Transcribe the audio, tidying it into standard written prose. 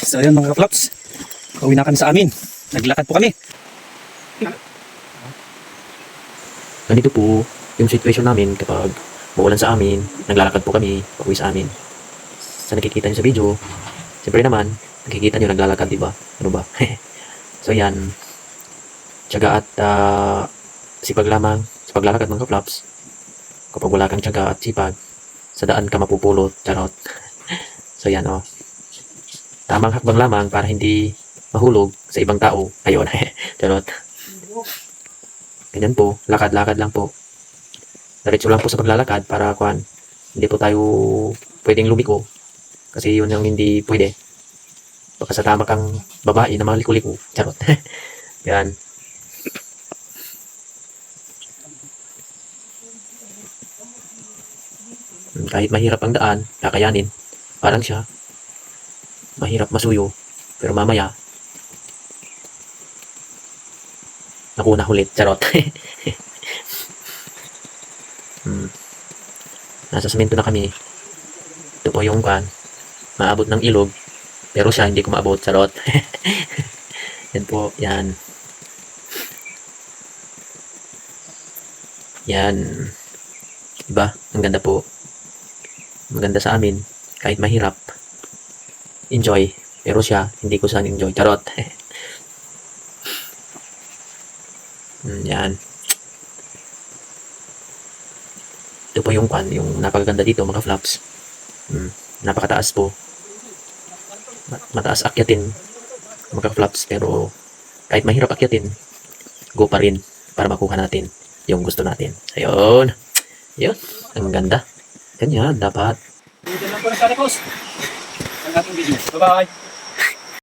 So ayun mga ka-flops, pauwi na kami sa amin. Naglakad po kami. Ganito po yung situation namin kapag maulan sa amin, naglalakad po kami pauwi sa amin. Sa nakikita nyo sa video, siyempre naman, nakikita nyo naglalakad, diba? Ano ba? So yan, tiyaga at sipag lamang sa paglalakad mga ka-flops. Kapag wala kang tiyaga at sipag, sa daan ka mapupulot, charot. So yan oh. Tamang hakbang lamang para hindi mahulog sa ibang tao. Ayun, charot. Ganyan po, lakad-lakad lang po. Diretso lang po sa paglalakad para kuan. Hindi po tayo pwedeng lumiko. Kasi yun ang hindi pwede. Baka sa tama kang babae na mga liko-liko. Charot. Yan. Kahit mahirap ang daan, kakayanin. Parang siya. Mahirap masuyo. Pero mamaya, nakuna ulit. Charot. Nasa semento na kami. Ito po yung kan. Maabot ng ilog. Pero siya hindi ko maabot. Charot. Yan po. Yan. Yan. Diba? Ang ganda po. Maganda sa amin. Kahit mahirap. Enjoy. Pero siya, hindi ko saan enjoy. Charot. Yan. Ito po yung kan, yung napakaganda dito mga flops. Napakataas po. Mataas akyatin mga flops, pero kahit mahirap akyatin, go pa rin para makuha natin yung gusto natin. Ayun. Ayun. Ang ganda. Ganyan, dapat. Dito lang po na sa post ang ating video. Bye-bye!